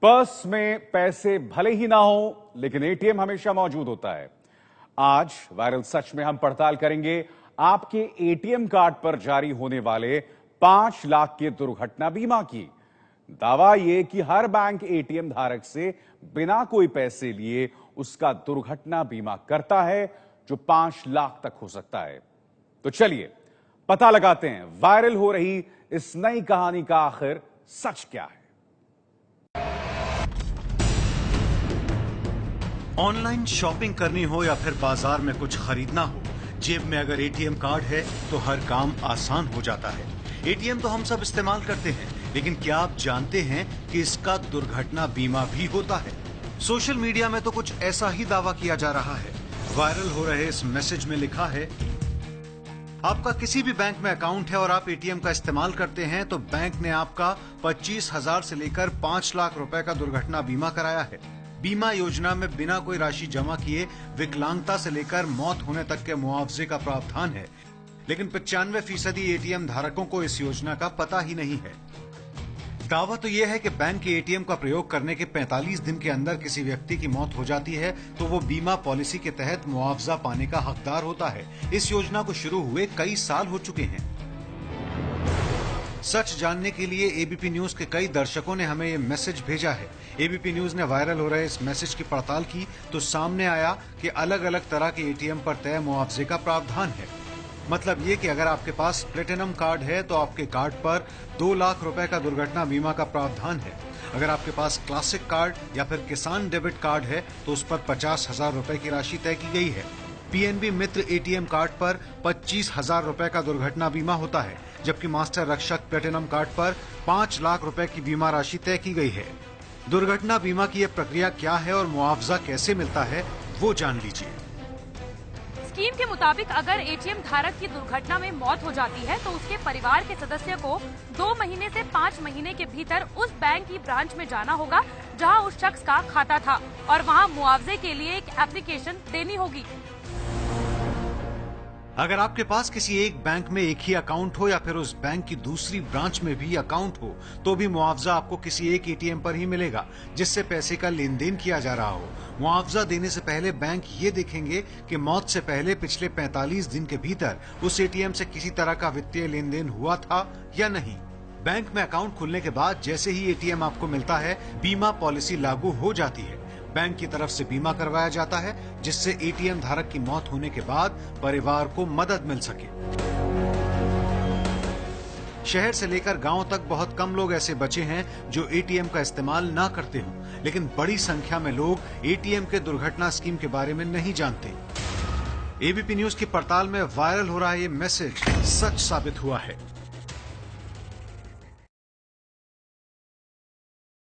Purse में पैसे भले ही ना हो, लेकिन एटीएम हमेशा मौजूद होता है। आज वायरल सच में हम पड़ताल करेंगे आपके एटीएम कार्ड पर जारी होने वाले 5 लाख के दुर्घटना बीमा की। दावा यह कि हर बैंक एटीएम धारक से बिना कोई पैसे लिए उसका दुर्घटना बीमा करता है, जो 5 लाख तक हो सकता है। तो चलिए पता लगाते हैं वायरल हो रही इस नई कहानी का आखिर सच क्या है। ऑनलाइन शॉपिंग करनी हो या फिर बाजार में कुछ खरीदना हो, जेब में अगर एटीएम कार्ड है तो हर काम आसान हो जाता है। एटीएम तो हम सब इस्तेमाल करते हैं, लेकिन क्या आप जानते हैं कि इसका दुर्घटना बीमा भी होता है? सोशल मीडिया में तो कुछ ऐसा ही दावा किया जा रहा है। वायरल हो रहे इस मैसेज में लिखा है, आपका किसी भी बैंक में अकाउंट है और आप एटीएम का इस्तेमाल करते हैं तो बैंक ने आपका 25,000 से लेकर 5 लाख रुपए का दुर्घटना बीमा कराया है। बीमा योजना में बिना कोई राशि जमा किए विकलांगता से लेकर मौत होने तक के मुआवजे का प्रावधान है, लेकिन 95% एटीएम धारकों को इस योजना का पता ही नहीं है। दावा तो यह है कि बैंक के एटीएम का प्रयोग करने के 45 दिन के अंदर किसी व्यक्ति की मौत हो जाती है तो वो बीमा पॉलिसी के तहत मुआवजा पाने का हकदार होता है। इस योजना को शुरू हुए कई साल हो चुके हैं। सच जानने के लिए एबीपी न्यूज के कई दर्शकों ने हमें ये मैसेज भेजा है। एबीपी न्यूज ने वायरल हो रहे इस मैसेज की पड़ताल की तो सामने आया कि अलग अलग तरह के एटीएम पर तय मुआवजे का प्रावधान है। मतलब ये कि अगर आपके पास प्लेटिनम कार्ड है तो आपके कार्ड पर 2 लाख रुपए का दुर्घटना बीमा का प्रावधान है। अगर आपके पास क्लासिक कार्ड या फिर किसान डेबिट कार्ड है तो उस पर 50,000 रुपए की राशि तय की गई है। पीएनबी मित्र एटीएम कार्ड पर 25,000 रुपए का दुर्घटना बीमा होता है, जबकि मास्टर रक्षक प्लेटिनम कार्ड पर 5 लाख रुपए की बीमा राशि तय की गई है। दुर्घटना बीमा की यह प्रक्रिया क्या है और मुआवजा कैसे मिलता है, वो जान लीजिए। स्कीम के मुताबिक अगर एटीएम धारक की दुर्घटना में मौत हो जाती है तो उसके परिवार के सदस्य को 2 महीने से 5 महीने के भीतर उस बैंक की ब्रांच में जाना होगा जहां उस शख्स का खाता था और वहां मुआवजे के लिए एक एप्लीकेशन देनी होगी। अगर आपके पास किसी एक बैंक में एक ही अकाउंट हो या फिर उस बैंक की दूसरी ब्रांच में भी अकाउंट हो तो भी मुआवजा आपको किसी एक एटीएम पर ही मिलेगा जिससे पैसे का लेन देन किया जा रहा हो। मुआवजा देने से पहले बैंक ये देखेंगे कि मौत से पहले पिछले 45 दिन के भीतर उस एटीएम से किसी तरह का वित्तीय लेन देन हुआ था या नहीं। बैंक में अकाउंट खुलने के बाद जैसे ही एटीएम आपको मिलता है, बीमा पॉलिसी लागू हो जाती है। बैंक की तरफ से बीमा करवाया जाता है जिससे एटीएम धारक की मौत होने के बाद परिवार को मदद मिल सके। शहर से लेकर गांव तक बहुत कम लोग ऐसे बचे हैं जो एटीएम का इस्तेमाल ना करते हों, लेकिन बड़ी संख्या में लोग एटीएम के दुर्घटना स्कीम के बारे में नहीं जानते। एबीपी न्यूज की पड़ताल में वायरल हो रहा ये मैसेज सच साबित हुआ है।